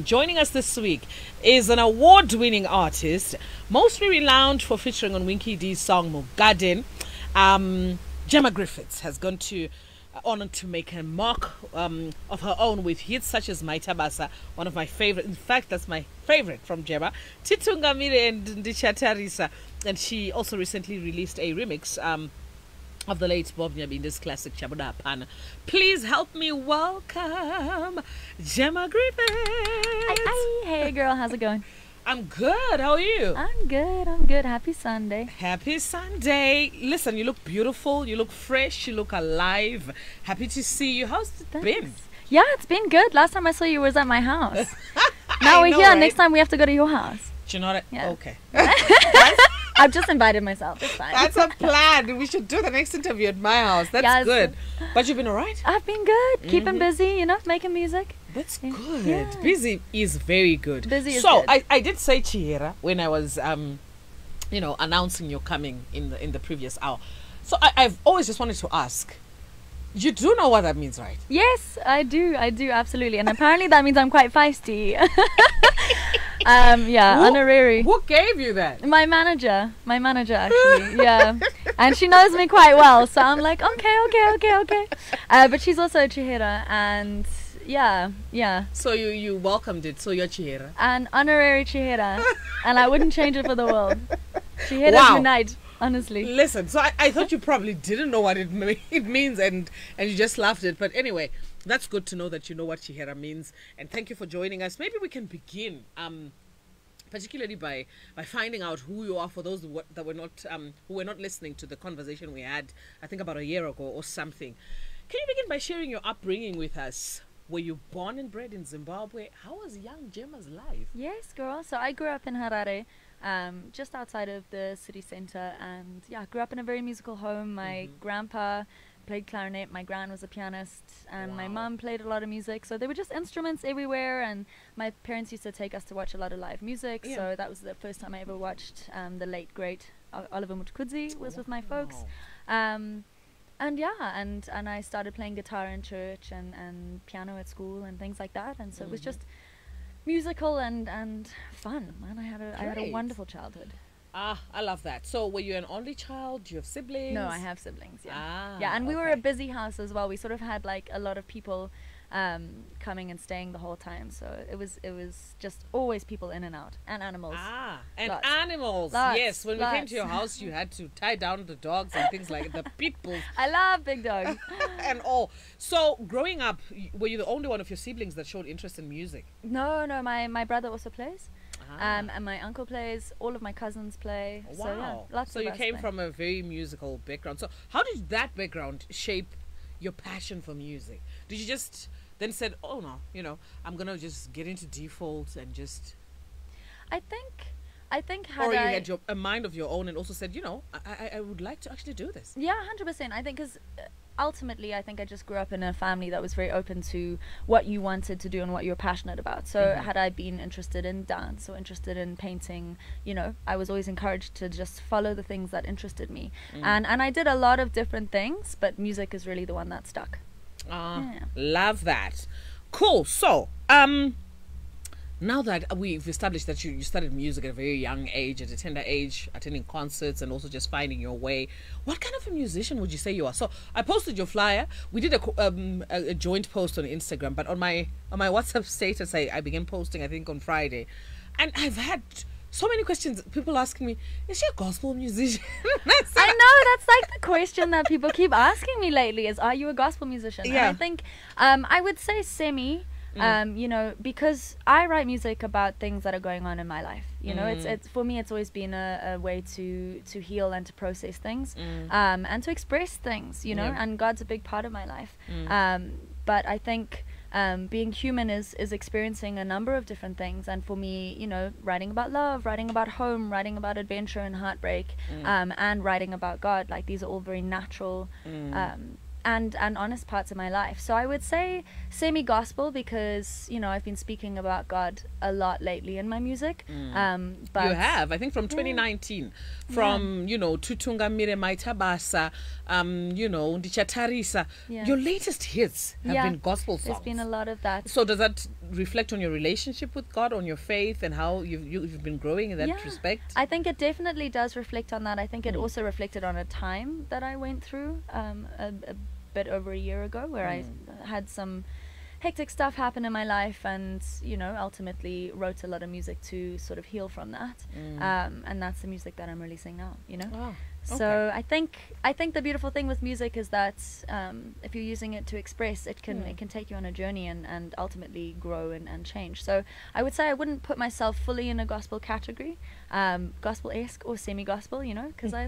Joining us this week is an award-winning artist, mostly renowned for featuring on Winky D's song Mugadin. Gemma Griffiths has gone to honored to make a mark of her own with hits such as My Tabasa, one of my favorite. In fact, that's my favorite from Gemma. Titungamire and Ndichatarisa. And she also recently released a remix of the late Bob Nyabinda's classic Chabuda Pana. Please help me welcome Gemma Griffiths. Hey girl, how's it going? I'm good. How are you? I'm good. Happy Sunday. Happy Sunday. Listen, you look beautiful. You look fresh. You look alive. Happy to see you. How's it been? Yeah, it's been good. Last time I saw you was at my house. Now we're here. Right? Next time we have to go to your house. Do you know that? Yeah. Okay. I've just invited myself. It's fine. That's a plan. We should do the next interview at my house. That's good. But you've been all right? I've been good. Keeping busy, making music. That's good. Yeah. Busy is very good. Busy is good. I did say Chihera when I was, announcing your coming in the previous hour. So I've always just wanted to ask. You do know what that means, right? Yes, I do, absolutely. And apparently that means I'm quite feisty. Honorary. Who gave you that? My manager actually, yeah. And she knows me quite well, so I'm like, okay. But she's also a Chihera, and yeah. So you welcomed it, so you're Chihera. An honorary Chihera, and I wouldn't change it for the world. Chiheras unite. Honestly. Listen, so I thought you probably didn't know what it means and you just laughed it. But anyway, that's good to know that you know what Chihera means. And thank you for joining us. Maybe we can begin, particularly by finding out who you are for those who were not listening to the conversation we had, I think about a year ago or something. Can you begin by sharing your upbringing with us? Were you born and bred in Zimbabwe? How was young Gemma's life? Yes, girl. So I grew up in Harare. Just outside of the city center, and grew up in a very musical home. My grandpa played clarinet, my gran was a pianist, and my mum played a lot of music, so there were just instruments everywhere, and my parents used to take us to watch a lot of live music, so that was the first time I ever watched the late great Oliver Mutukudzi was with my folks. And I started playing guitar in church and piano at school and things like that, and so it was just musical and fun, man. I had a wonderful childhood. I love that. So were you an only child? Do you have siblings? No, I have siblings, and we were a busy house as well. We sort of had like a lot of people coming and staying the whole time, so it was just always people in and out, and animals. Animals. Yes, when we came to your house, you had to tie down the dogs and things like the pit bulls. I love big dogs. And all. So growing up, were you the only one of your siblings that showed interest in music? No, my brother also plays. And my uncle plays. All of my cousins play. Wow. So lots so of you us came play. from a very musical background. So how did that background shape your passion for music? Did you just then said, oh no, I'm gonna just get into default and just... I think had or you had a mind of your own and also said, I would like to actually do this. Yeah, 100%. I think because ultimately, I think I just grew up in a family that was very open to what you wanted to do and what you were passionate about. So had I been interested in dance or interested in painting, I was always encouraged to just follow the things that interested me. And I did a lot of different things, but music is really the one that stuck. Love that. Cool. So, now that we've established that you started music at a very young age, at a tender age, attending concerts and also just finding your way, what kind of a musician would you say you are? So I posted your flyer. We did a joint post on Instagram, but on my WhatsApp status, I began posting, I think, on Friday. And I've had so many questions, people asking me, is she a gospel musician? I know, that's like the question that people keep asking me lately is, are you a gospel musician? Yeah. And I think I would say semi. Because I write music about things that are going on in my life. It's for me, it's always been a way to heal and to process things, and to express things, and God's a big part of my life. But I think being human is experiencing a number of different things, and for me, writing about love, writing about home, writing about adventure and heartbreak, and writing about God, like these are all very natural and honest parts of my life. So I would say semi-gospel, because I've been speaking about God a lot lately in my music. But you have, I think, from 2019, from Tutunga Mire Maitabasa, Ndichatarisa. Your latest hits have been gospel songs. There's been a lot of that. So does that reflect on your relationship with God, on your faith, and how you've been growing in that respect? I think it definitely does reflect on that. I think it also reflected on a time that I went through a bit over a year ago, where I had some hectic stuff happen in my life, and ultimately wrote a lot of music to sort of heal from that. And that's the music that I'm releasing now. Wow. So I think the beautiful thing with music is that if you're using it to express, it can take you on a journey and ultimately grow and change. So I would say I wouldn't put myself fully in a gospel category, gospel-esque or semi-gospel, because I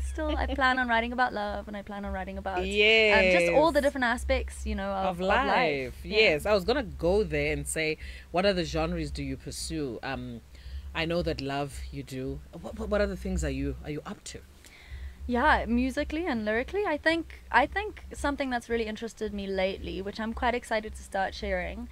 plan on writing about love, and I plan on writing about just all the different aspects, of life. Yes, I was gonna go there and say, what other genres do you pursue? I know that love you do. What other things are you up to? Yeah, musically and lyrically, I think something that's really interested me lately, which I'm quite excited to start sharing,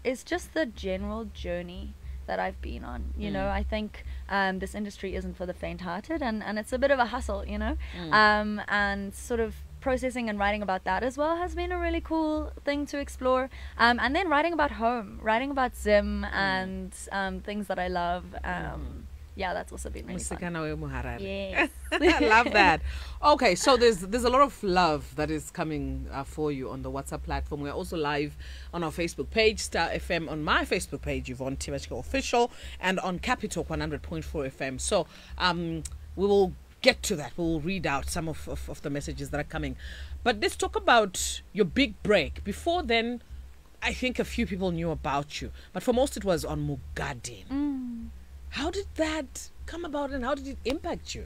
is just the general journey that I've been on. I think this industry isn't for the faint-hearted, and it's a bit of a hustle, and sort of processing and writing about that as well has been a really cool thing to explore. And then writing about home, writing about Zim and things that I love. That's also been really fun. Yes. I love that. Okay, so there's a lot of love that is coming for you on the WhatsApp platform. We're also live on our Facebook page, Star FM, on my Facebook page, Yvonne Timachika Official, and on Capital 100.4 FM. So we will get to that. We'll read out some of the messages that are coming. But let's talk about your big break. Before then, I think a few people knew about you, but for most it was on Mugadin. How did that come about, and how did it impact you?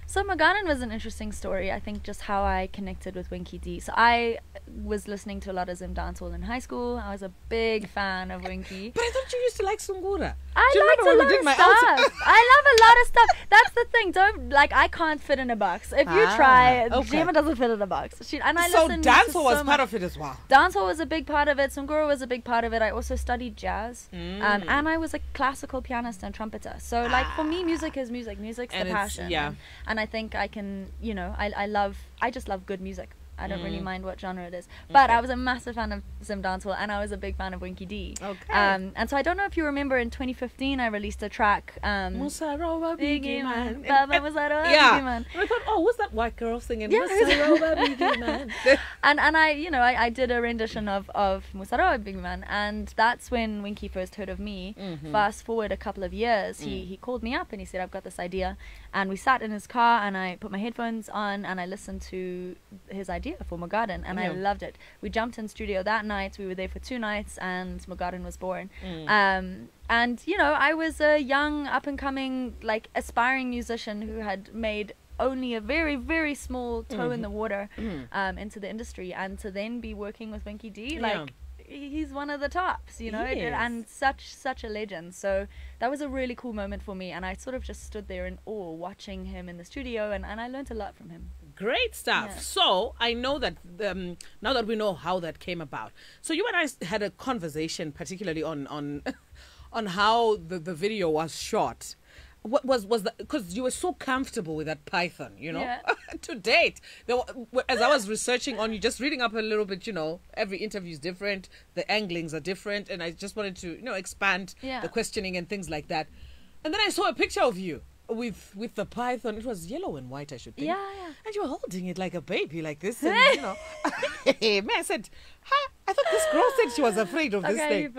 So Mugadin was an interesting story. I think just how I connected with Winky D. So I was listening to a lot of Zim dancehall in high school. I was a big fan of Winky. But I thought you used to like Sungura. I liked a lot of stuff. I love a lot of stuff. That's the thing. I can't fit in a box. If you try, Gemma doesn't fit in a box. So dancehall was part of it as well. Dancehall was a big part of it. Sungura was a big part of it. I also studied jazz. And I was a classical pianist and trumpeter. So for me, music is music. Music's the passion. And I think I can, I just love good music. I don't really mind what genre it is. But I was a massive fan of Zim dancehall, and I was a big fan of Winky D. And so I don't know if you remember, in 2015 I released a track, Musaroba Biggie Man. Man. And I thought, who's that white girl singing Musaroba Biggie Man? and I did a rendition of Musaroba Biggie Man, and that's when Winky first heard of me. Fast forward a couple of years, he called me up and he said, I've got this idea. And we sat in his car, and I put my headphones on and I listened to his idea for Mugadin, and I loved it. We jumped in studio that night. We were there for 2 nights, and Mugadin was born. And I was a young, up-and-coming, aspiring musician who had made only a very, very small toe in the water into the industry, and to then be working with Winky D, he's one of the tops, and such a legend. So that was a really cool moment for me, and I sort of just stood there in awe watching him in the studio, and I learned a lot from him. Great stuff. Yeah. So I know that now that we know how that came about, so you and I had a conversation, particularly on how the video was shot. What was that? Because you were so comfortable with that python, to date. As I was researching on you, just reading up a little bit, every interview is different, the anglings are different, and I just wanted to, expand the questioning and things like that. And then I saw a picture of you with the python. It was yellow and white, I should think. Yeah. And you were holding it like a baby, like this. And, man, I said, I thought this girl said she was afraid of this thing.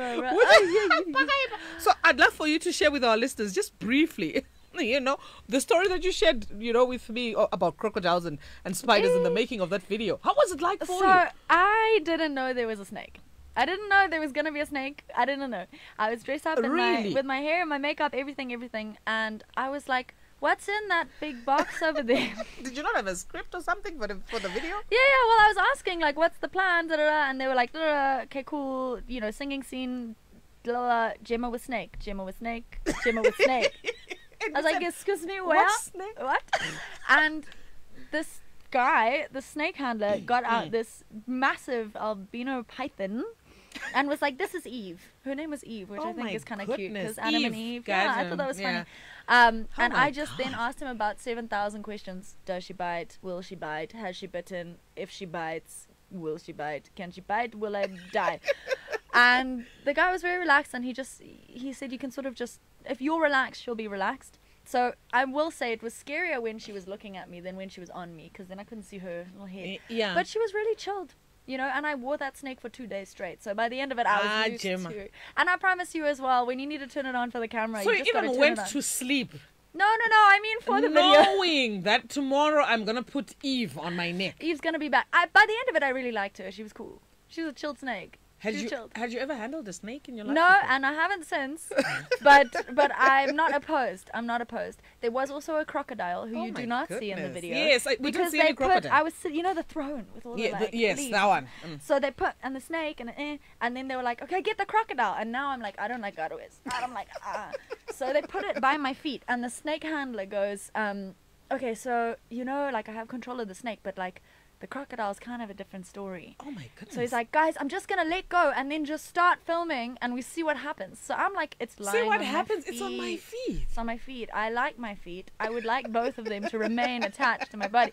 So I'd love for you to share with our listeners, just briefly, the story that you shared, with me about crocodiles and spiders in the making of that video. How was it like for you? So I didn't know there was a snake. I didn't know there was going to be a snake. I didn't know. I was dressed up with my hair, my makeup, everything. And I was like, what's in that big box over there? Did you not have a script or something for the video? Yeah. Well, I was asking, what's the plan? And they were like, okay, cool. Singing scene. Gemma with snake. Gemma with snake. Gemma with snake. I was like, excuse me, what? Snake? What? And this guy, the snake handler, got out this massive albino python and was like, this is Eve. Her name was Eve, which I think is kind of cute because Adam and Eve. Yeah, I thought that was funny. And I just then asked him about 7,000 questions. Does she bite? Will she bite? Has she bitten? If she bites, will she bite? Can she bite? Will I die? And the guy was very relaxed, and he said you can sort of just, if you're relaxed, she'll be relaxed. So I will say it was scarier when she was looking at me than when she was on me, because then I couldn't see her little head. Yeah. But she was really chilled, you know, and I wore that snake for 2 days straight. So by the end of it, I was used to. And I promise you as well, when you need to turn it on for the camera, so you just even went to sleep. No, I mean for the video. Knowing that tomorrow I'm going to put Eve on my neck. Eve's going to be back. By the end of it, I really liked her. She was cool. She was a chilled snake. Had you ever handled a snake in your life? No, before? and I haven't since. but I'm not opposed. I'm not opposed. There was also a crocodile who you do not see in the video. Yes, we didn't see any crocodile. I was, you know, the throne with all the yes, leaves. that one. So they put and the snake and then they were like, okay, get the crocodile. And now I'm like, I don't like Garoes. I'm like, So they put it by my feet, and the snake handler goes, okay, so you know, like I have control of the snake, but like, the crocodile's kind of a different story. Oh my goodness. So he's like, guys, I'm just gonna let go and then just start filming and we see what happens. So I'm like, it's lying see what on happens? My feet. It's on my feet. It's on my feet. I like my feet. I would like both of them to remain attached to my body.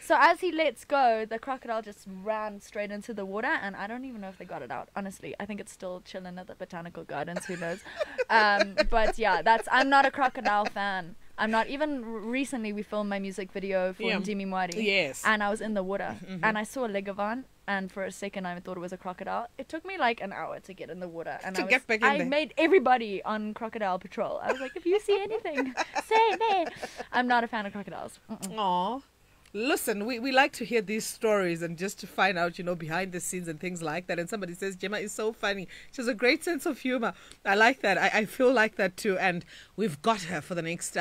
So as he lets go, the crocodile just ran straight into the water, and I don't even know if they got it out. Honestly, I think it's still chilling at the botanical gardens. Who knows? But yeah, I'm not a crocodile fan. I'm not. Even recently we filmed my music video for Ndimi Mwari. Yes. And I was in the water and I saw a legavan, and for a second I thought it was a crocodile. It took me like an hour to get in the water, and I made everybody on crocodile patrol. I was like, if you see anything, say me. I'm not a fan of crocodiles. Aww. Listen, we like to hear these stories and just to find out, you know, behind the scenes and things like that. And somebody says, Gemma is so funny. She has a great sense of humor. I like that. I feel like that too. And we've got her for the next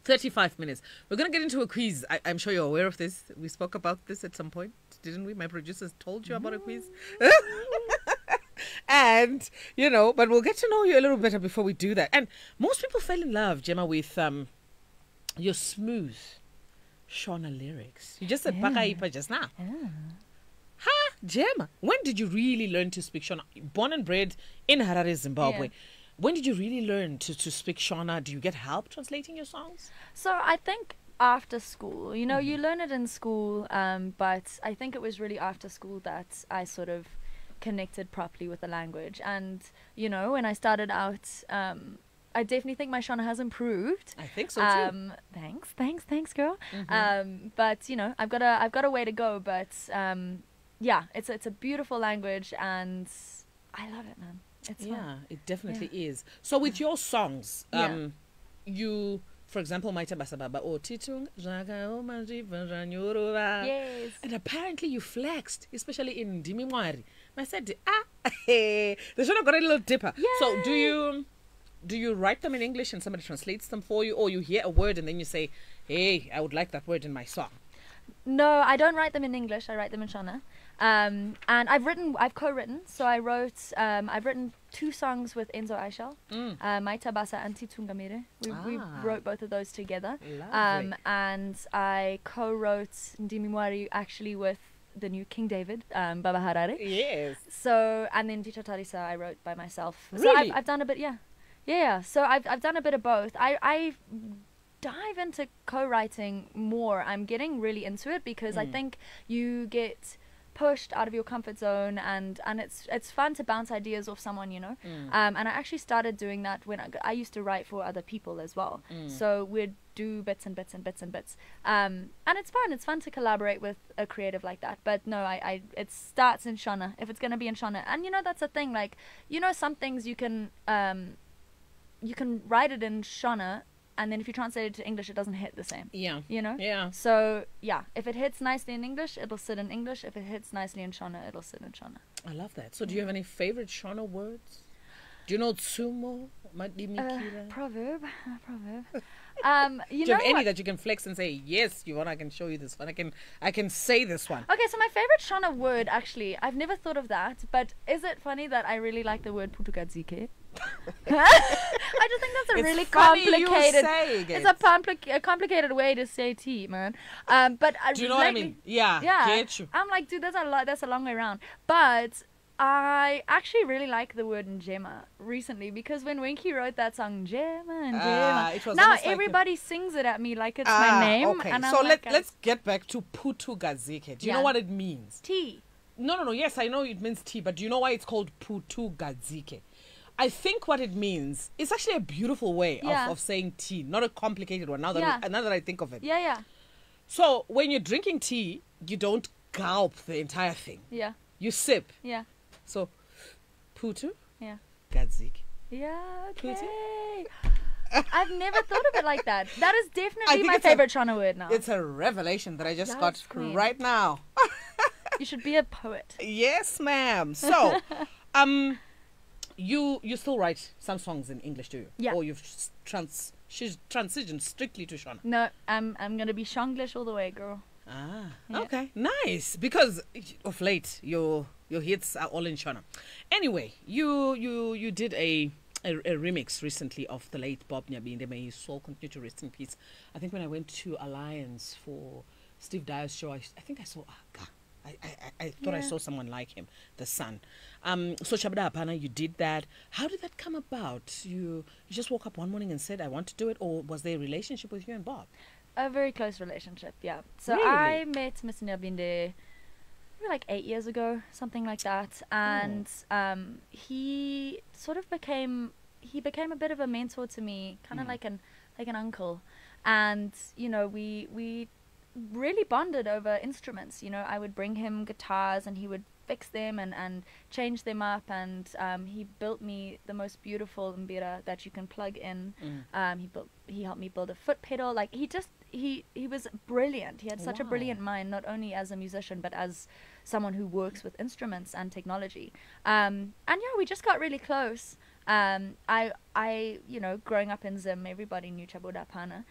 35 minutes. We're going to get into a quiz. I'm sure you're aware of this. We spoke about this at some point, didn't we? My producers told you about a quiz. And, you know, but we'll get to know you a little better before we do that. And most people fell in love, Gemma, with your smooth Shona lyrics. You just said Pakaipa just now. Ha, Gemma. When did you really learn to speak Shona? Born and bred in Harare, Zimbabwe. When did you really learn to speak Shona? Do you get help translating your songs? So I think after school, you know, you learn it in school, but I think it was really after school that I sort of connected properly with the language. And, you know, when I started out, I definitely think my Shona has improved. I think so too. Thanks, girl. But you know, I've got a way to go. But yeah, it's a beautiful language, and I love it, man. It's fun. It definitely is. So with your songs, you, for example, Maita Basababa or Titung, yes, and apparently you flexed, especially in Ndimi Mwari. I said, the Shona got a little dipper. Yay. So do you write them in English and somebody translates them for you, or you hear a word and then you say, hey, I would like that word in my song? No, I don't write them in English. I write them in Shona. And I've co-written. So I've written 2 songs with Enzo Aishel, Maita Basa and Titungamire. We wrote both of those together. And I co-wrote Ndimi Mwari actually with the new King David, Baba Harare. Yes. So, and then Tita Tarisa I wrote by myself. Really? So I've done a bit, yeah. So I've done a bit of both. I dive into co-writing more. I'm getting really into it because I think you get pushed out of your comfort zone, and it's fun to bounce ideas off someone, you know. And I actually started doing that when I used to write for other people as well. So we'd do bits and bits and bits and bits. And it's fun. It's fun to collaborate with a creative like that. But no, it starts in Shona if it's going to be in Shona. And you know, that's a thing. Like, you know, some things you can write it in Shona, and then if you translate it to English, it doesn't hit the same. Yeah. You know? Yeah. So, yeah, if it hits nicely in English, it'll sit in English. If it hits nicely in Shona, it'll sit in Shona. I love that. So do you have any favorite Shona words? Do you know Tsumo? Proverb. You Do you know have any what? that you can flex and say, yes, Yvonne, I can show you this one. I can say this one. Okay, so my favorite Shona word, actually, I've never thought of that, but is it funny that I really like the word putugadzike? I just think that's a It's really funny you complicated. saying It's it. a complicated way to say tea, man. But Do you know what I mean? Yeah, get you. I'm like, dude, that's a long way around. But I actually really like the word Gemma recently because when Winky wrote that song Gemma and Gemma, it was now almost like everybody sings it at me like it's my name. Okay, And I'm so like, let's get back to putugadzike. Do you know Yeah. what it means? tea. No. Yes, I know it means tea, but do you know why it's called putugadzike? I think what it means is actually a beautiful way Yeah. of saying tea, not a complicated one. Now Yeah. that I think of it. Yeah. So when you're drinking tea, you don't gulp the entire thing. Yeah. You sip. Yeah. So, putu Yeah. gadzike. Yeah, Putu? okay. I've never thought of it like that. That is I definitely think my it's a- favorite Shona word now. It's a revelation that I just got Yes, queen. right now. You should be a poet. Yes, ma'am. So, you still write some songs in English, do you? Yeah. Or she's transitioned strictly to Shona. No, I'm gonna be Shonglish all the way, girl. Ah, Yeah. okay, nice. Because of late, your hits are all in Shona. Anyway, you did a remix recently of the late Bob Nyabinde. May his soul continue to rest in peace. I think when I went to Alliance for Steve Dyer's show, I think I saw Aga. I thought I Yeah. saw someone like him, the son. So Shabda Apana, you did that. How did that come about? You just woke up one morning and said, I want to do it, or was there a relationship with you and Bob? A very close relationship, yeah. So Really? I met Mr. Nyabinde maybe like 8 years ago, something like that. And he sort of became a bit of a mentor to me, kind of like an uncle. And you know, we really bonded over instruments. You know, I would bring him guitars and he would fix them and change them up, and he built me the most beautiful mbira that you can plug in. He helped me build a foot pedal. Like he was brilliant. He had such a Wow. brilliant mind, not only as a musician but as someone who works with instruments and technology. And yeah, we just got really close. I you know, growing up in Zim, everybody knew Chaboda Pana.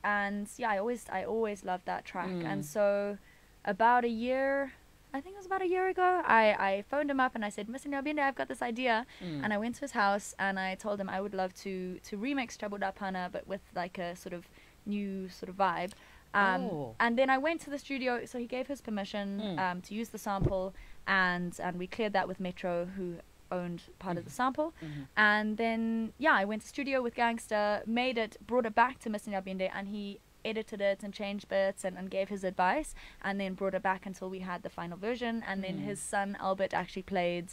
And yeah, I always loved that track. And so about a year, I think it was about a year ago, I phoned him up and I said, Mr. Nyabinde, I've got this idea. And I went to his house and I told him I would love to remix Chaboda Pana, but with like a sort of new sort of vibe. And then I went to the studio, so he gave his permission to use the sample, and we cleared that with Metro, who owned part of the sample. And then yeah, I went to studio with Gangster, made it, brought it back to Mr. Nyabinde, and he edited it and changed bits and gave his advice, and then brought it back until we had the final version. And then his son Albert actually played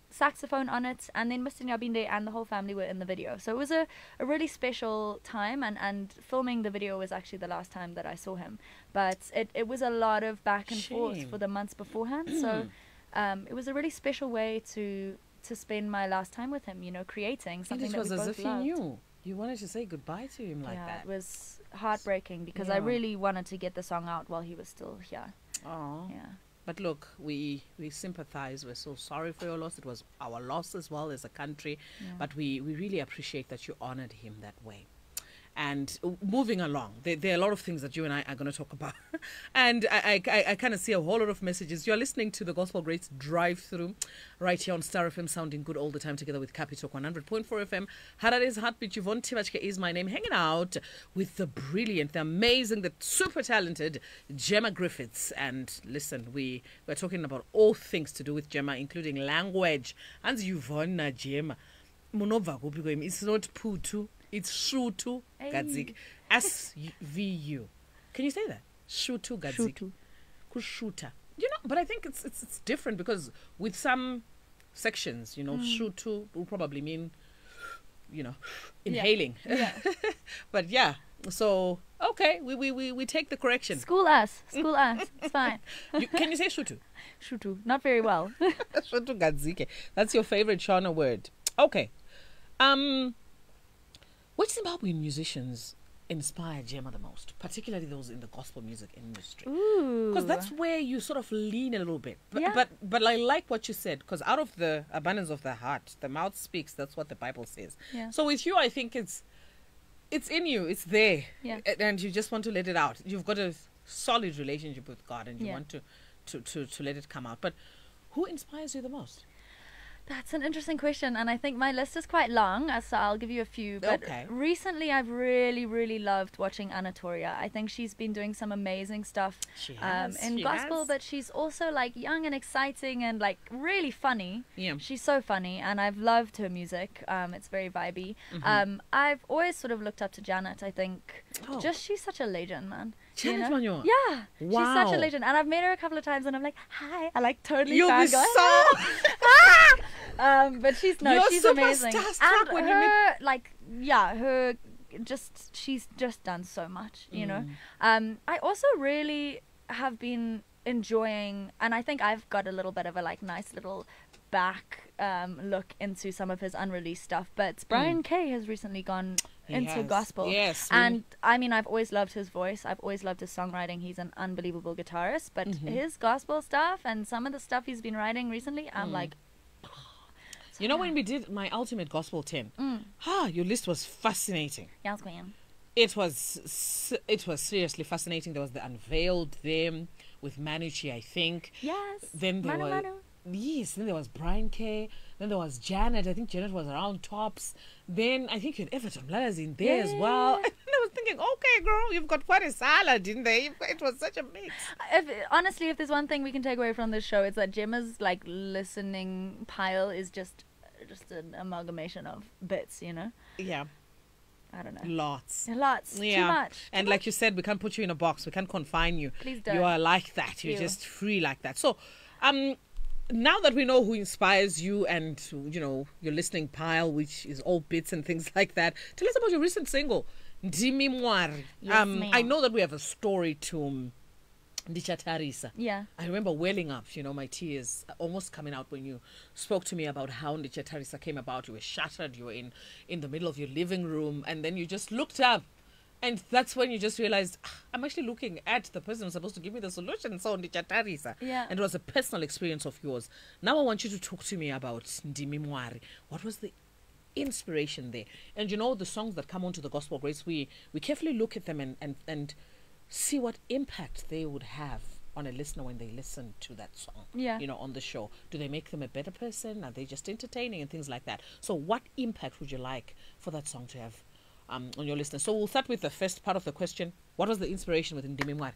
saxophone on it, and then Mr. Nyabinde and the whole family were in the video. So it was a really special time, and filming the video was actually the last time that I saw him. But it was a lot of back and forth for the months beforehand. So it was a really special way to spend my last time with him, you know, creating something It that we was as both if loved. you knew. You wanted to say goodbye to him like Yeah, that. it was heartbreaking because I Yeah. really wanted to get the song out while he was still here. Oh. Yeah. But look, we sympathize. We're so sorry for your loss. It was our loss as well as a country. Yeah. But we really appreciate that you honored him that way. And moving along, there are a lot of things that you and I are going to talk about. And I kind of see a whole lot of messages. You're listening to the Gospel Greats Drive Through right here on Star FM, sounding good all the time together with Capital 100.4 FM. Harare's Heartbeat. Yvonne Tivachke is my name. Hanging out with the brilliant, the amazing, the super talented Gemma Griffiths. And listen, we're talking about all things to do with Gemma, including language. And Yvonne Gemma. It's not Putu. It's Shutu Gadzik. SVU. Can you say that? Shutu Gadzik. Shutu. Kushuta. You know, but I think it's different because with some sections, you know, Shutu will probably mean, you know, inhaling. Yeah. But yeah, so okay, we take the correction. School us. It's fine. Can you say Shutu? Shutu. Not very well. Shutu Gadzike. That's your favorite Shona word. Okay. Which Zimbabwean musicians inspire Gemma the most, particularly those in the gospel music industry? Ooh. Because that's where you sort of lean a little bit. But Yeah. but I like what you said, because out of the abundance of the heart, the mouth speaks. That's what the Bible says. Yeah. So with you, I think it's in you. It's there. Yeah. And you just want to let it out. You've got a solid relationship with God, and you Yeah. want to let it come out. But who inspires you the most? That's an interesting question, and I think my list is quite long, so I'll give you a few. But Okay. recently, I've really, really loved watching Anatolia. I think she's been doing some amazing stuff She has, in she gospel, has. but she's also like young and exciting and like really funny. Yeah. She's so funny, and I've loved her music. It's very vibey. Mm-hmm. I've always sort of looked up to Janet. I think Oh. just she's such a legend, man. Janet Manyo. Yeah, she's such Wow. a legend, and I've met her a couple of times, and I'm like, hi. I like totally You'll be fangirl. so. But she's You're she's super amazing. starstruck And when you her, like, yeah, her just she's just done so much, you know. I also really have been enjoying, and I think I've got a little bit of a like nice little back look into some of his unreleased stuff. But Brian Kay has recently gone He into has. gospel. Yes. And I mean, I've always loved his voice. I've always loved his songwriting. He's an unbelievable guitarist. But his gospel stuff and some of the stuff he's been writing recently, I'm like, You know, when we did my Ultimate Gospel 10, your list was fascinating. yeah, it's going. It was seriously fascinating. There was the Unveiled them with Manucci, I think. Yes. Then there Manu was Manu. yes. Then there was Brian Kay. Then there was Janet. I think Janet was around tops. Then I think you had Everton Lala's in there as well. And I was thinking, okay, girl, you've got quite a salad in there. It was such a mix. Honestly, if there's one thing we can take away from this show, it's that Gemma's like listening pile is just an amalgamation of bits, you know. Yeah, I don't know. lots. Lots. Yeah. Too much. And like you said, we can't put you in a box. We can't confine you. Please don't. You are like that. You're Ew. just free like that. So, now that we know who inspires you and, you know, your listening pile, which is all bits and things like that, tell us about your recent single, Ndimi Mwari. Yes, ma'am. I know that we have a story to Ndichatarisa. Yeah. I remember welling up, you know, my tears almost coming out when you spoke to me about how Ndichatarisa came about. You were shattered. You were in the middle of your living room, and then you just looked up. And that's when you just realized, I'm actually looking at the person who's supposed to give me the solution. So Ndichatarisa. Yeah. And it was a personal experience of yours. Now I want you to talk to me about Ndimi Mwari. What was the inspiration there? And you know, the songs that come onto the Gospel Grace, we carefully look at them and see what impact they would have on a listener when they listen to that song. Yeah. You know, on the show. Do they make them a better person? Are they just entertaining and things like that? So what impact would you like for that song to have on your listeners? So we'll start with the first part of the question. What was the inspiration with Ndimi Mwari?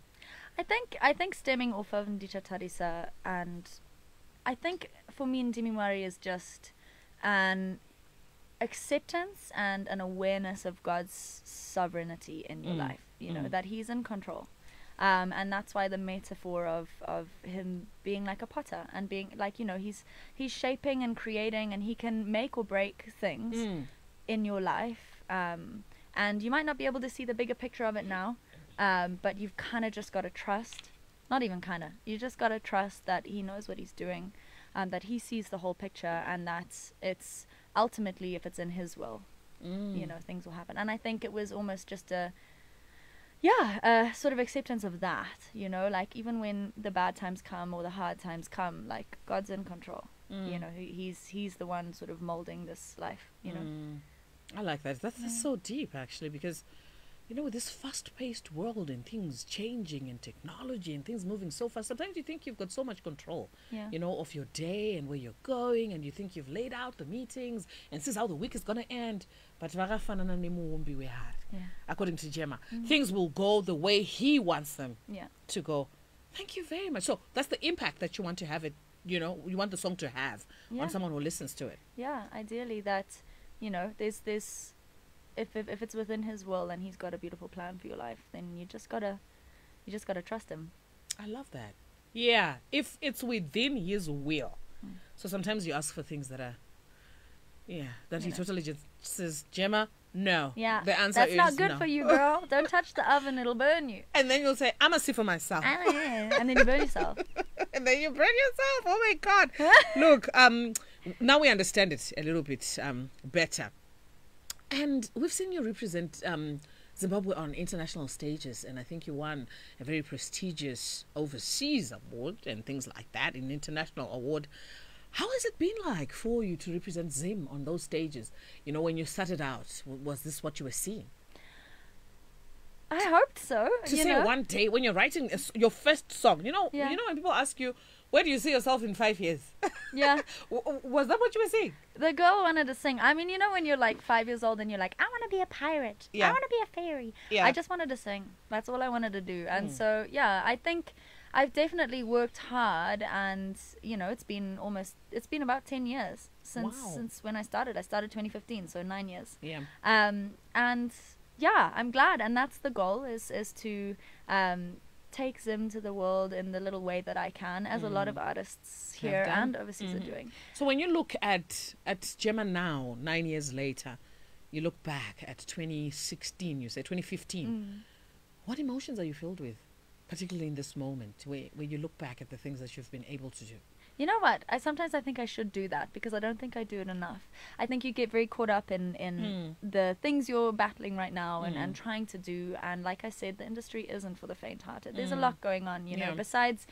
I think stemming off of Ndichatarisa, and I think for me Ndimi Mwari is just an acceptance and an awareness of God's sovereignty in your life, you know, that he's in control. And that's why the metaphor of him being like a potter and being like, you know, he's shaping and creating, and he can make or break things in your life. And you might not be able to see the bigger picture of it now, but you've kind of just got to trust, not even kind of, you just got to trust that he knows what he's doing, that he sees the whole picture, and that it's ultimately, if it's in his will, you know, things will happen. And I think it was almost just a sort of acceptance of that, you know, like even when the bad times come or the hard times come, like God's in control. You know, he's the one sort of molding this life, you know. I like that. That's so deep, actually, because, you know, with this fast-paced world and things changing and technology and things moving so fast, sometimes you think you've got so much control, you know, of your day and where you're going, and you think you've laid out the meetings and this is how the week is going to end. But according to Gemma, things will go the way he wants them to go. Thank you very much. So that's the impact that you want to have it, you know, you want the song to have on someone who listens to it. Yeah, ideally that, you know, there's this, if it's within his will and he's got a beautiful plan for your life, then you just gotta trust him. I love that. Yeah, if it's within his will. So sometimes you ask for things that are, that he totally just says, Gemma, no. Yeah, the answer that's is not good no. for you, girl. Don't touch the oven; it'll burn you. And then you'll say, I'm a see for myself. And then you burn yourself. And then you burn yourself. Oh my God. Look, now we understand it a little bit better. And we've seen you represent Zimbabwe on international stages, and I think you won a very prestigious overseas award and things like that, an international award. How has it been like for you to represent Zim on those stages? You know, when you started out, was this what you were seeing? I hoped so. To say one day when you're writing your first song, you know, Yeah. you know when people ask you, where do you see yourself in 5 years? Yeah. Was that what you were saying? The girl wanted to sing. I mean, you know when you're like 5 years old and you're like, I want to be a pirate. Yeah. I want to be a fairy. Yeah. I just wanted to sing. That's all I wanted to do. And so, yeah, I think I've definitely worked hard, and, you know, it's been about 10 years since when I started. I started 2015, so 9 years. Yeah. And yeah, I'm glad. And that's the goal is to take Zim to the world in the little way that I can, as a lot of artists here and overseas are doing. So when you look at Gemma now, 9 years later, you look back at 2016, you say 2015, what emotions are you filled with, particularly in this moment where you look back at the things that you've been able to do? You know what? Sometimes I think I should do that, because I don't think I do it enough. I think you get very caught up in the things you're battling right now and trying to do. And like I said, the industry isn't for the faint-hearted. There's a lot going on, you know, besides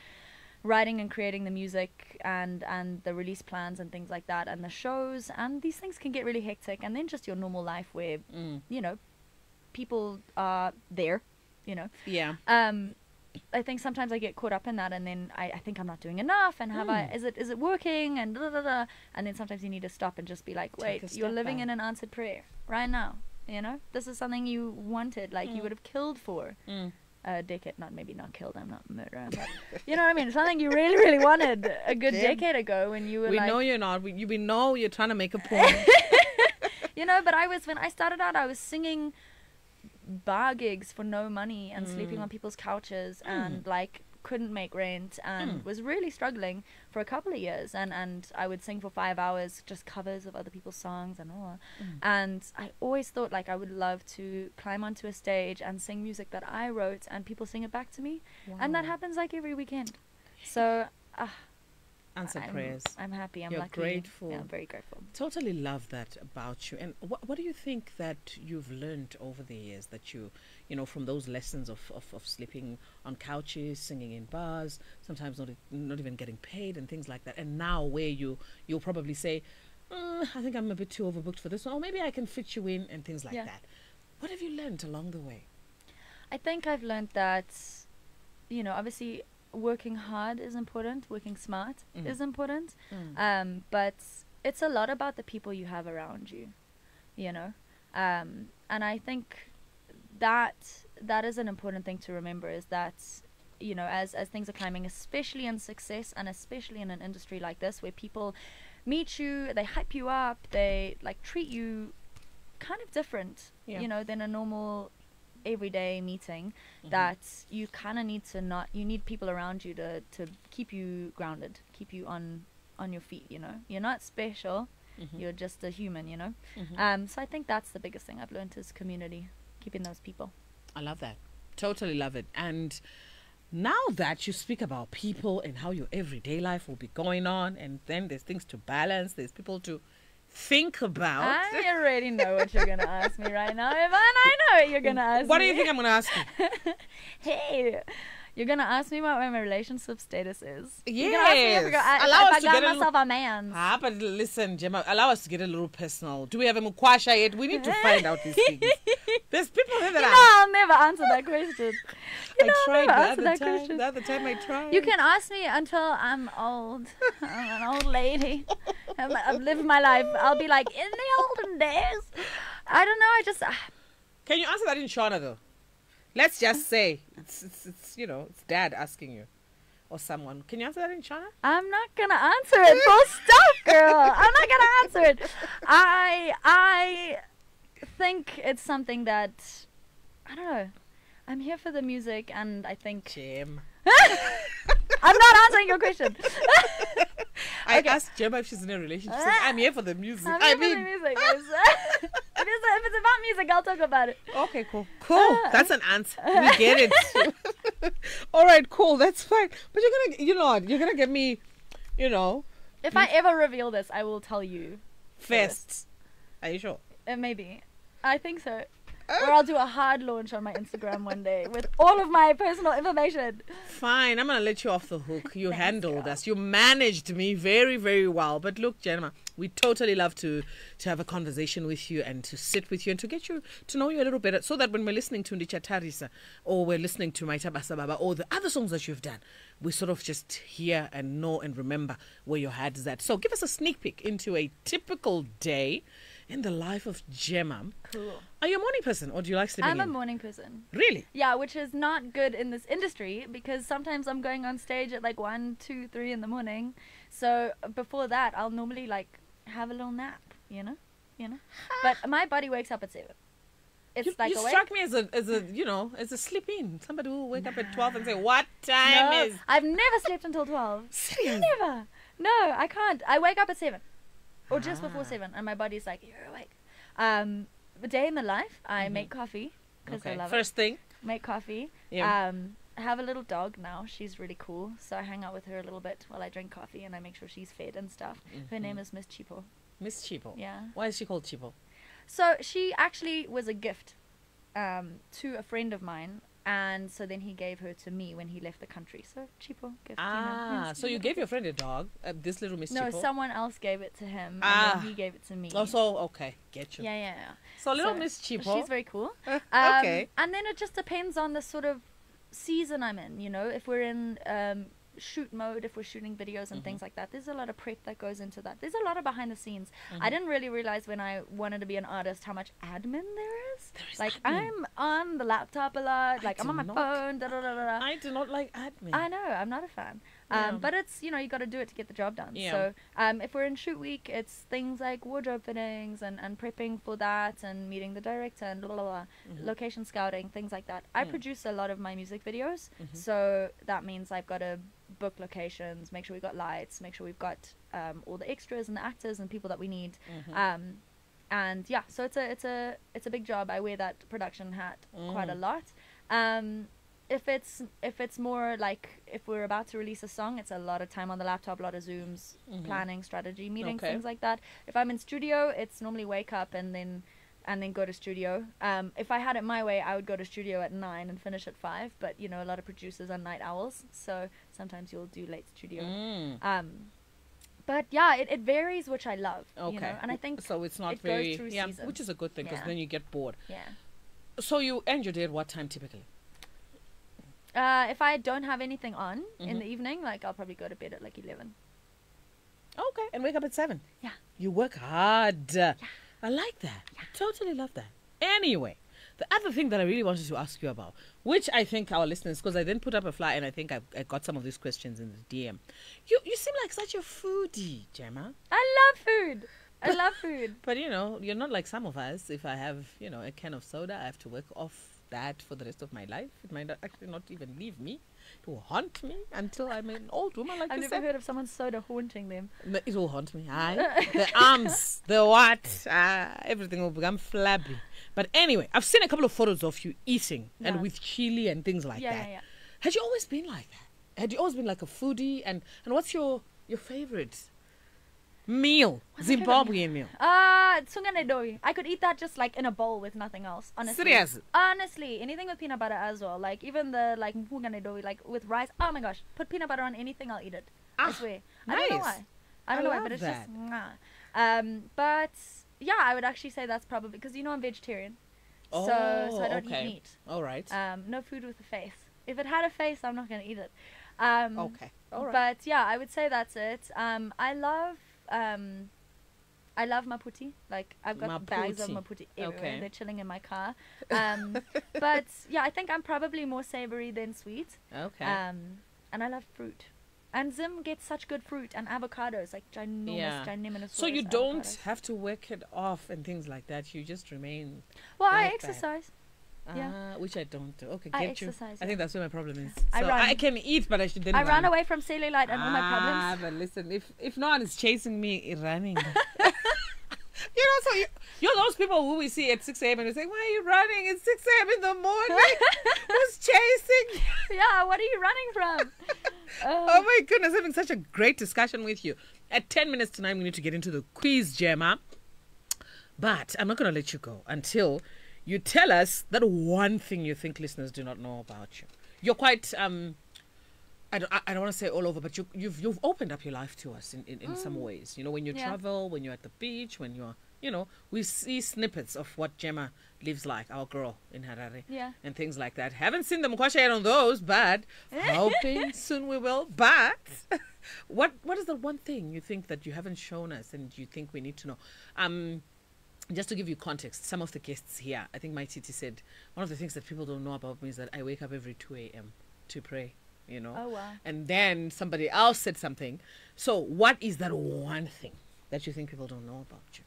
writing and creating the music and the release plans and things like that, and the shows. And these things can get really hectic. And then just your normal life where, you know, people are there, you know. Yeah. I think sometimes I get caught up in that, and then I think I'm not doing enough, and is it working, and da, da, da, and then sometimes you need to stop and just be like, wait, you're living in an answered prayer right now, you know, this is something you wanted, like you would have killed for a decade, maybe not killed, I'm not a murderer, but you know what I mean, something you really, really wanted a good decade ago when you were we know you're not, we know you're trying to make a point. You know, but when I started out, I was singing bar gigs for no money and sleeping on people's couches and like couldn't make rent and was really struggling for a couple of years, and I would sing for 5 hours, just covers of other people's songs and all, and I always thought like I would love to climb onto a stage and sing music that I wrote and people sing it back to me. And that happens like every weekend. So Answered prayers. I'm happy. I'm You're lucky. grateful. Yeah, I'm very grateful. Totally love that about you. And what do you think that you've learned over the years, that you know, from those lessons of sleeping on couches, singing in bars, sometimes not even getting paid and things like that, and now where you'll probably say, I think I'm a bit too overbooked for this one, or maybe I can fit you in and things like that. What have you learned along the way? I think I've learned that, you know, obviously working hard is important, working smart is important, but it's a lot about the people you have around you, you know, and I think that is an important thing to remember, is that, you know, as things are climbing, especially in success and especially in an industry like this where people meet you, they hype you up, they like treat you kind of different, you know, than a normal everyday meeting, that you kind of need you need people around you to keep you grounded, keep you on your feet, you know. You're not special, you're just a human, you know. So I think that's the biggest thing I've learned, is community, keeping those people. I love that. Totally love it. And now that you speak about people and how your everyday life will be going on, and then there's things to balance, there's people to think about. I already know what you're going to ask me right now, Evan. I know what you're going to ask me. What do you think I'm going to ask you? Hey, you're going to ask me what my relationship status is. Yes. You're going to ask me if I got myself a man. But listen, Gemma, allow us to get a little personal. Do we have a mukwasha yet? We need to find out these things. There's people here that I'll never answer that question. I tried the other time I tried. You can ask me until I'm old. I'm an old lady. I've lived my life. I'll be like, in the olden days. I don't know. Can you answer that in Shona though? Let's just say it's you know, it's dad asking you, or someone. Can you answer that in Shona? I'm not gonna answer it. Full stop, girl. I'm not gonna answer it. I think it's something that, I don't know. I'm here for the music, and I think. Jim. I'm not answering your question. I asked Gemma if she's in a relationship. She said, I'm here for the music. I'm here for the music. If it's about music, I'll talk about it. Okay, cool. That's an answer. We get it. All right, cool. That's fine. But you're gonna get me, you know. If I ever reveal this, I will tell you. First. Are you sure? Maybe. I think so. Or I'll do a hard launch on my Instagram one day with all of my personal information. Fine, I'm going to let you off the hook. You Thanks, handled girl. us. You managed me very, very well. But look, Gemma, we totally love to have a conversation with you and to sit with you and to get you to know you a little better, so that when we're listening to Ndicha Tarisa or we're listening to Maita Basababa or the other songs that you've done, we sort of just hear and know and remember where your head is at. So give us a sneak peek into a typical day in the life of Gemma. Cool. Are you a morning person or do you like sleeping I'm a in? morning person. Really? Yeah, which is not good in this industry because sometimes I'm going on stage at like 1, 2, 3 in the morning. So before that, I'll normally like have a little nap, you know? But my body wakes up at 7. It's You, like you awake. struck me as a sleep in. Somebody who will wake up at 12 and say, what time No, is... I've never slept until 12. Serious? Never. No, I can't. I wake up at 7 or just before 7 and my body's like, you're awake. A day in the life, I make coffee because I love First thing. it. Make coffee. Yeah. I have a little dog now. She's really cool. So I hang out with her a little bit while I drink coffee and I make sure she's fed and stuff. Her name is Miss Chipo. Miss Chipo. Yeah. Why is she called Chipo? So she actually was a gift to a friend of mine. And so then he gave her to me when he left the country. So Chipo gift. Yes, So you gave your friend a dog, this little Miss No, Chipo? someone else gave it to him. And then he gave it to me. Oh, so, okay, get you. Yeah. So little So Miss Chipo. She's very cool. Okay. And then it just depends on the sort of season I'm in, you know. If we're in shoot mode, if we're shooting videos and things like that, there's a lot of prep that goes into that. There's a lot of behind the scenes. I didn't really realize when I wanted to be an artist how much admin there is. There is Like, admin. I'm on the laptop a lot. Like, I'm do on my not. phone. Da, da, da, da, da. I do not like admin. I know, I'm not a fan. Yeah. But it's, you know, you got to do it to get the job done. Yeah. So if we're in shoot week, it's things like wardrobe fittings and prepping for that and meeting the director and blah, blah, blah, location scouting, things like that. I produce a lot of my music videos. So that means I've got to book locations, make sure we've got lights, make sure we've got all the extras and the actors and people that we need. And yeah, so it's a big job. I wear that production hat quite a lot. If it's more like if we're about to release a song, it's a lot of time on the laptop, a lot of Zooms, planning, strategy, meetings, things like that. If I'm in studio, it's normally wake up and then go to studio. If I had it my way, I would go to studio at 9 and finish at 5. But you know, a lot of producers are night owls, so sometimes you'll do late studio. But yeah, it varies, which I love. Okay. You know? And I think so it's not it very goes through seasons. which is a good thing because Yeah. then you get bored. Yeah. So you end your day at what time typically? If I don't have anything on in the evening, like I'll probably go to bed at like 11. Okay, and wake up at 7. Yeah. You work hard. I like that. I totally love that. Anyway, the other thing that I really wanted to ask you about, which I think our listeners, because I then put up a flyer and I think I got some of these questions in the DM. You seem like such a foodie, Gemma. I love food. I love food. But you know, you're not like some of us. If I have, you know, a can of soda, I have to work off that for the rest of my life. It might actually not even leave me. It will haunt me until I'm an old woman like I've this. never heard of someone's soda haunting them. It will haunt me. Aye. The arms, the what, everything will become flabby. But anyway, I've seen a couple of photos of you eating and Yeah. with chili and things like that. Yeah. Had you always been like that? Had you always been like a foodie? And what's your favorite meal? What's my favorite Zimbabwean meal. Tsungane doi. I could eat that just like in a bowl with nothing else. Honestly. Serious? Honestly, anything with peanut butter as well. Like even the like mphungane doi, like with rice. Oh my gosh, put peanut butter on anything, I'll eat it. I swear. I don't know nice. why. I don't know why, love but it's that. just mwah. But yeah, I would actually say that's probably because you know I'm vegetarian. So I don't okay. eat meat. All right. No food with a face. If it had a face, I'm not gonna eat it. Okay. All right. But yeah, I would say that's it. I love maputi. Like I've got bags of maputi everywhere. Okay. They're chilling in my car. But yeah, I think I'm probably more savory than sweet. Okay. And I love fruit. And Zim gets such good fruit and avocados, like ginormous. So you don't have to work it off and things like that. You just remain. Well, I like that. exercise. Yeah. Which I don't do. Okay, I get you. exercise, I think that's where my problem is. I So run. I can eat, but I should then I run away from cellulite and all my problems. But listen, if no one is chasing me, running. You know, so you're those people who we see at 6 a.m. and we say, why are you running? It's 6 a.m. in the morning. Who's chasing? Yeah, what are you running from? Oh my goodness, having such a great discussion with you. At 10 minutes to 9, we need to get into the quiz, Gemma. But I'm not going to let you go until you tell us that one thing you think listeners do not know about you. You're quite I don't want to say all over, but you've opened up your life to us in some ways. You know, when you travel, when you're at the beach, when you're, you know, we see snippets of what Gemma lives like, our girl in Harare, and things like that. Haven't seen them quite yet on those, but hoping soon we will. But what is the one thing you think that you haven't shown us and you think we need to know? Just to give you context, some of the guests here, I think my Titi said, one of the things that people don't know about me is that I wake up every 2 a.m. to pray. You know, oh wow. And then somebody else said something. So what is that one thing that you think people don't know about you?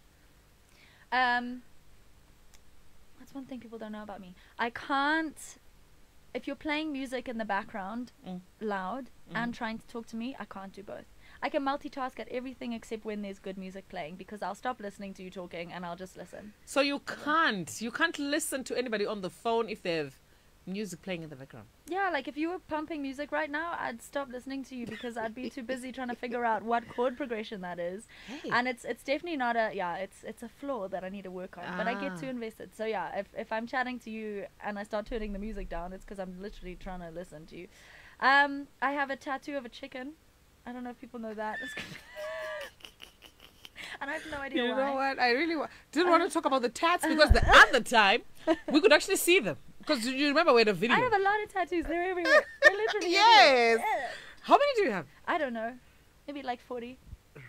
What's one thing people don't know about me? I can't, if you're playing music in the background loud and trying to talk to me, I can't do both. I can multitask at everything except when there's good music playing, because I'll stop listening to you talking and I'll just listen. So you can't listen to anybody on the phone if there's music playing in the background. Yeah, like if you were pumping music right now, I'd stop listening to you because I'd be too busy trying to figure out what chord progression that is. Hey. And it's definitely not it's a flaw that I need to work on. But I get too invested. So yeah, if I'm chatting to you and I start turning the music down, it's because I'm literally trying to listen to you. I have a tattoo of a chicken. I don't know if people know that. And I have no idea why. You know what? I really didn't want to talk about the tats because the other time we could actually see them. Because you remember we had a video. I have a lot of tattoos. They're everywhere. They're literally yes. everywhere. How many do you have? I don't know. Maybe like 40.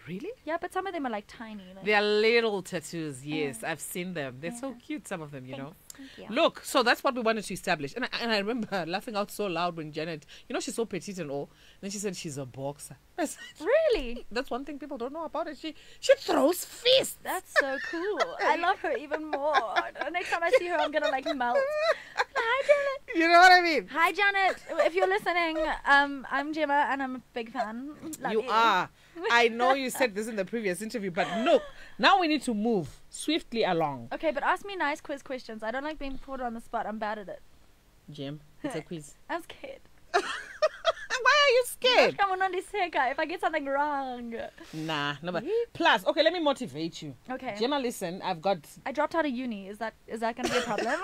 Really? Yeah, but some of them are like tiny. Like they are little tattoos, yes. I've seen them. They're so cute, some of them, you know. Thank you. Look, so that's what we wanted to establish. And I remember laughing out so loud when Janet, you know, she's so petite and all. And then she said she's a boxer. I said, really? That's one thing people don't know about her. She throws fists. That's so cool. I love her even more. The next time I see her, I'm going to like melt. Hi, Janet. You know what I mean? Hi, Janet. If you're listening, I'm Gemma and I'm a big fan. Love you. You are. I know you said this in the previous interview, but look, now we need to move swiftly along. Okay, but ask me nice quiz questions. I don't like being put on the spot. I'm bad at it. Jim, it's a quiz. I'm scared. Why are you scared? If I get something wrong. Nah, no, but plus, okay, let me motivate you. Okay. Gemma, listen, I dropped out of uni. Is that going to be a problem?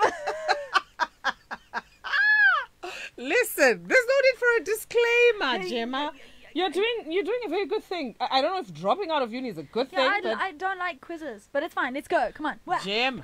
Listen, there's no need for a disclaimer, Gemma. You're doing a very good thing. I don't know if dropping out of uni is a good thing. I don't like quizzes, but it's fine. Let's go. Come on. Gem,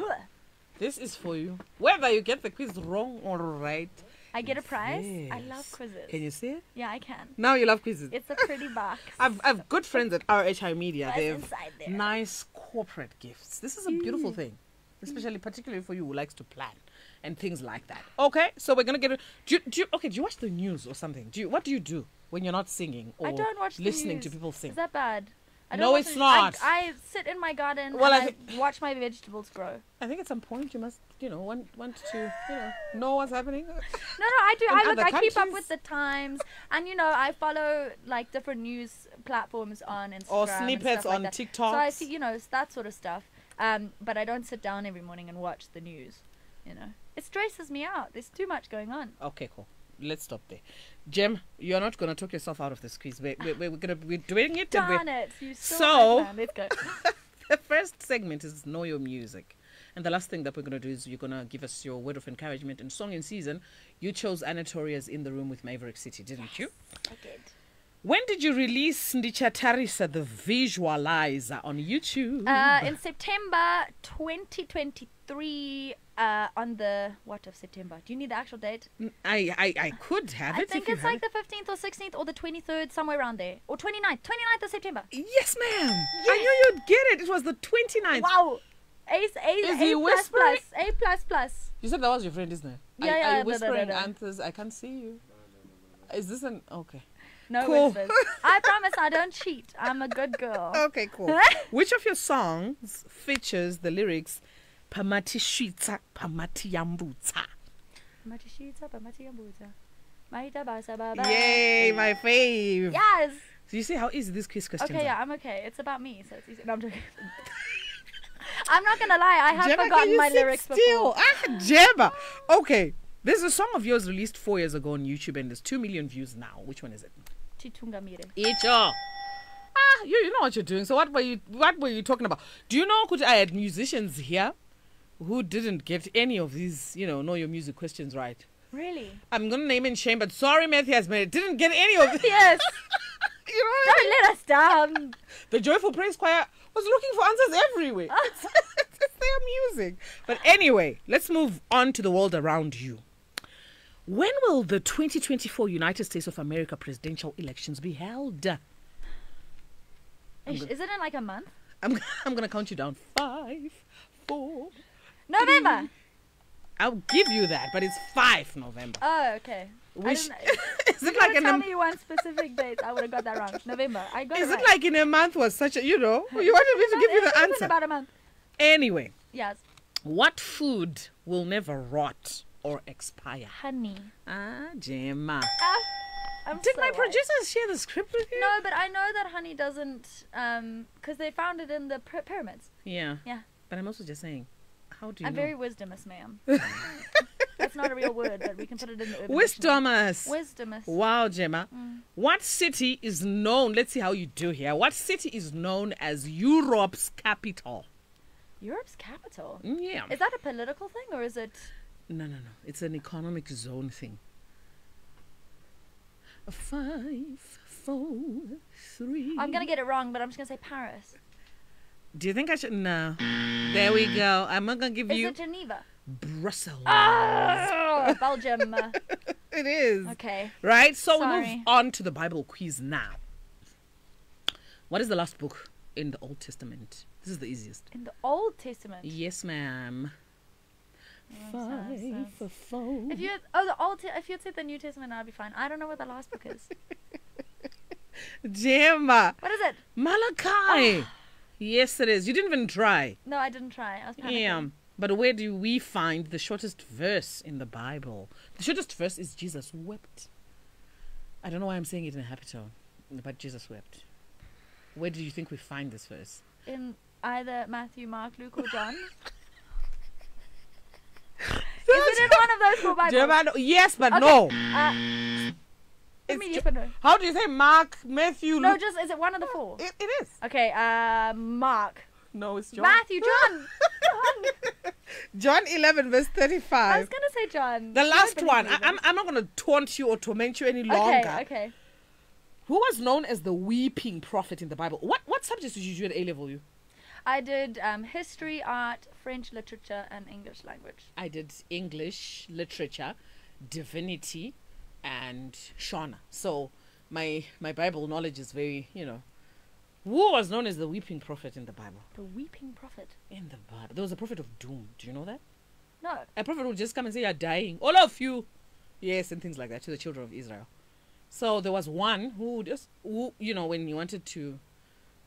this is for you. Whether you get the quiz wrong or right. I get a prize. Yes. I love quizzes. Can you see it? Yeah, I can. Now you love quizzes. It's a pretty box. I've good friends at RHI Media. They have nice corporate gifts. This is a beautiful thing, particularly for you who likes to plan and things like that. Okay, so we're gonna get. Do you watch the news or something? What do you do when you're not singing or I don't watch listening the to news. people sing? Is that bad? No, it's not. I sit in my garden and I watch my vegetables grow. I think at some point you must, want to, know what's happening. No, I do. I keep up with the times, and I follow like different news platforms on Instagram or snippets on like TikTok. So I see, that sort of stuff. But I don't sit down every morning and watch the news. It stresses me out. There's too much going on. Okay, cool. Let's stop there. Jem, you're not going to talk yourself out of this quiz. We're doing it. Darn it. You so right, let's go. The first segment is Know Your Music. And the last thing that we're going to do is you're going to give us your word of encouragement and song in season. You chose Anatoria's In the Room with Maverick City, didn't you? I did. When did you release Ndichatarisa, the visualizer, on YouTube? In September 2023, on the, what of September? Do you need the actual date? I could have it. I think it's like the 15th or 16th or the 23rd, somewhere around there. Or 29th of September. Yes, ma'am. Yes. I knew you'd get it. It was the 29th. Wow. Is he whispering? A++. You said that was your friend, isn't it? Yeah, Are you whispering answers? I can't see you. Is this an... Okay. No whispers. I promise I don't cheat. I'm a good girl. Okay, cool. Which of your songs features the lyrics Pamati Shita, Pamati Yambutsa? Pamati Shita, Pamati Yambutsa. Yay, my fave. Yes. So you see how easy this quiz question is? Okay, yeah, I'm okay. It's about me, so it's easy. No, I'm joking. I'm not going to lie. I have forgotten my lyrics before. Gemma. Okay. There's a song of yours released 4 years ago on YouTube and there's 2 million views now. Which one is it? Titungamire. Icho. You know what you're doing. So what were you talking about? Do you know I had musicians here who didn't get any of these, know your music questions right. Really? I'm going to name and shame, but sorry, Matthias, but it didn't get any of it. Yes. You know what I Don't let us down. The Joyful Praise Choir was looking for answers everywhere. It's their music. But anyway, let's move on to the world around you. When will the 2024 United States of America presidential elections be held? Is it in like a month? I'm going to count you down. 5, 4. November. 3. I'll give you that, but it's 5 November. Oh, okay. Which, is you it like tell me one specific date? I would have got that wrong. November. I got Is it it right. like in a month was such a, you wanted me to give you the It's answer. about a month. Anyway, Yes. what food will never rot or expire? Honey. Gemma. Did my producers share the script with you? No, but I know that honey doesn't, because they found it in the pyramids. Yeah. Yeah. But I'm also just saying, how do you I'm know? very wisdomous, ma'am. That's not a real word, but we can put it in the urban Wisdomous. Wisdomous. Wow, Gemma. What city is known, let's see how you do here. What city is known as Europe's capital? Europe's capital? Yeah. Is that a political thing, or is it... No. It's an economic zone thing. 5, 4, 3. I'm going to get it wrong, but I'm just going to say Paris. Do you think I should? No. There we go. I'm not going to give Is you it Geneva? Brussels. Oh, Belgium. It is. Okay. Right? So we Sorry. move on to the Bible quiz now. What is the last book in the Old Testament? This is the easiest. In the Old Testament? Yes, ma'am. Yes. 5, 4. If you had said the New Testament, I'd be fine. I don't know what the last book is. Gemma. What is it? Malachi. Yes, it is. You didn't even try. No, I didn't try. I was panicking. Yeah. But where do we find the shortest verse in the Bible? The shortest verse is Jesus wept. I don't know why I'm saying it in a happy tone, but Jesus wept. Where do you think we find this verse? In either Matthew, Mark, Luke, or John. Is it in one of those four Bibles? Gemma, yes, but Okay. no. Give me yes or no. How do you say Mark, Matthew, No, Luke? just, is it one of the four? It is. Okay, Mark. No, it's John. Matthew, John. John. John 11, verse 35. I was going to say John. The You last don't one. believe me, I'm not going to taunt you or torment you any longer. Okay. Who was known as the weeping prophet in the Bible? What subjects did you do at A-level? You? I did history, art, French literature, and English language. I did English, literature, divinity, and Shona. So my Bible knowledge is very, Who was known as the weeping prophet in the Bible? The weeping prophet? In the Bible. There was a prophet of doom. Do you know that? No. A prophet would just come and say, you're dying. All of you. Yes, and things like that to the children of Israel. So there was one who when he wanted to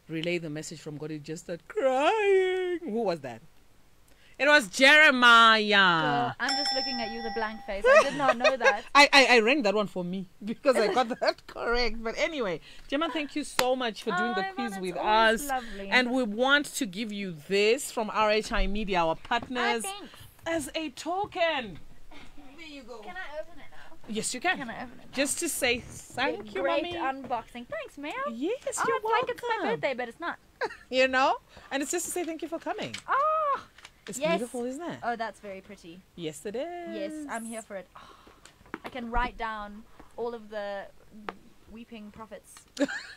relay the message from God, he just started crying. Who was that? It was Jeremiah. Girl, I'm just looking at you with a blank face. I did not know that. I rang that one for me because I got that correct. But anyway, Gemma, thank you so much for doing the quiz with us. Lovely. And we want to give you this from RHI Media, our partners, thanks. as a token. There you go. Can I open it now? Yes, you can. Can I open it now? Just to say thank you, Great mommy. unboxing. Thanks, ma'am. Yes, Oh, you're it's welcome. like it's my birthday, but it's not. And it's just to say thank you for coming. Oh, It's yes. beautiful, isn't it? Oh, that's very pretty. Yes, it is. Yes, I'm here for it. Oh, I can write down all of the weeping prophets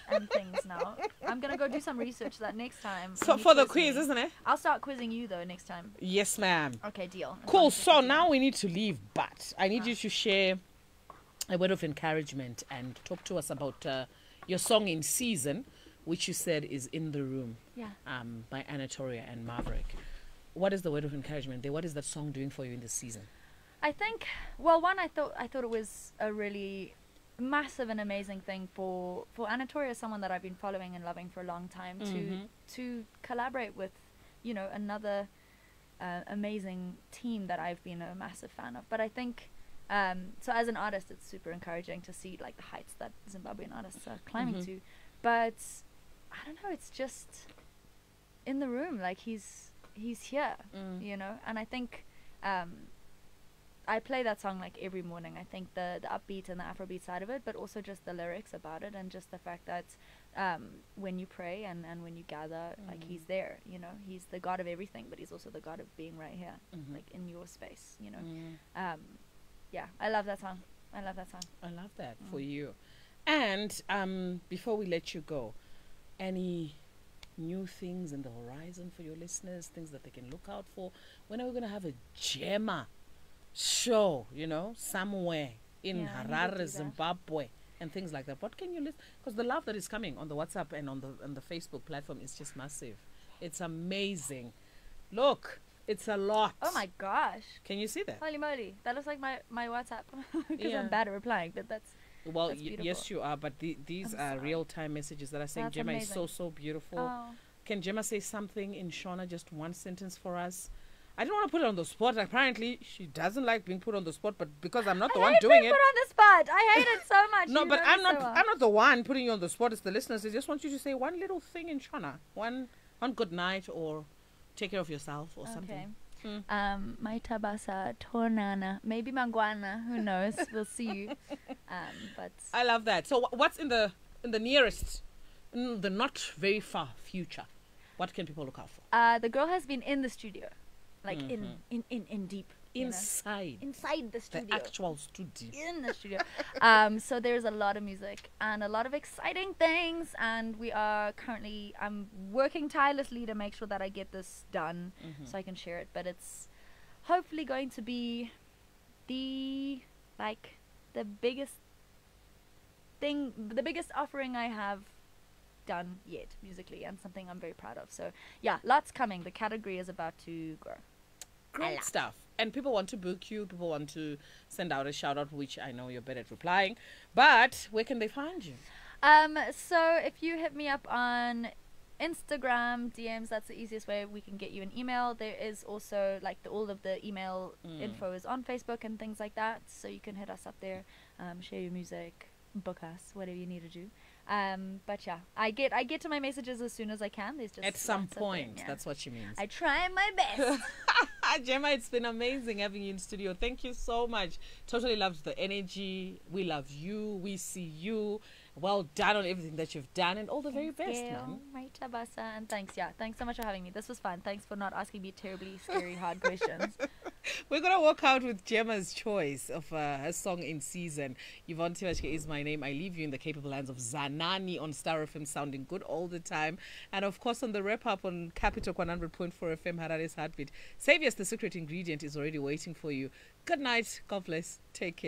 and things now. I'm going to go do some research that next time. So when you for the quiz quiz, me. isn't it? I'll start quizzing you, though, next time. Yes, ma'am. Okay, deal. As Cool. long as So it's now we need to leave, but I need you to share a word of encouragement and talk to us about your song in season, which you said is In the Room. Yeah. By Anatolia and Maverick. What is the word of encouragement there? What is that song doing for you in this season? I think, well, one, I thought it was a really massive and amazing thing for Anatolia, someone that I've been following and loving for a long time, to collaborate with, another amazing team that I've been a massive fan of. But I think, so as an artist, it's super encouraging to see like the heights that Zimbabwean artists are climbing to. But I don't know, it's just In the Room, like he's here, and I think I play that song like every morning. I think the upbeat and the Afrobeat side of it, but also just the lyrics about it, and just the fact that when you pray and when you gather, like he's there, you know, he's the God of everything, but he's also the God of being right here, like in your space, you know. Yeah, I love that song. I love that song. I love that for you. And before we let you go, any new things in the horizon for your listeners, things that they can look out for? When are we going to have a Gemma show, you know, somewhere in Harare, Zimbabwe, and things like that? What can you listen? Because the love that is coming on the WhatsApp and on the Facebook platform is just massive. It's amazing. Look, it's a lot. Oh my gosh. Can you see that? Holy moly. That looks like my WhatsApp. Because I'm bad at replying, but that's... Well, yes, you are, but these are real-time messages that are saying, Gemma is so beautiful. Oh. Can Gemma say something in Shona, just one sentence for us? I don't want to put her on the spot. Apparently, she doesn't like being put on the spot, but because I'm not the one doing it. Put on the spot. I hate it so much. No, but I'm not the one putting you on the spot. It's the listeners. I just want you to say one little thing in Shona, one good night, or take care of yourself, or something. My tabasa tonana, maybe mangwana, who knows? We'll see you. But I love that. So what's in the nearest, the not very far future? What can people look out for? The girl has been in the studio, like in deep inside the studio, the actual studio, in the studio. So there's a lot of music and a lot of exciting things, and we are currently working tirelessly to make sure that I get this done so I can share it. But it's hopefully going to be the biggest offering I have done yet musically, and something I'm very proud of. So yeah, lots coming. The category is about to grow. Great stuff. And people want to book you, people want to send out a shout out, which I know you're better at replying, but where can they find you? So if you hit me up on Instagram DMs, that's the easiest way we can get you an email. There is also like all of the email info is on Facebook and things like that, so you can hit us up there, share your music, book us, whatever you need to do. But yeah, I get to my messages as soon as I can. There's just at some point, that's what she means. I try my best. Gemma, it's been amazing having you in studio. Thank you so much. Totally loved the energy. We love you. We see you. Well done on everything that you've done, and all the very best, man. Right, Tabasa, and thanks so much for having me. This was fun. Thanks for not asking me terribly scary hard questions. We're gonna walk out with Gemma's choice of her song in season. Yvonne Tivashke is my name. I leave you in the capable hands of Zanani on Star FM, sounding good all the time, and of course on the wrap up on Capital 100.4 FM, Harare's Heartbeat. Saviors, the secret ingredient, is already waiting for you. Good night. God bless. Take care.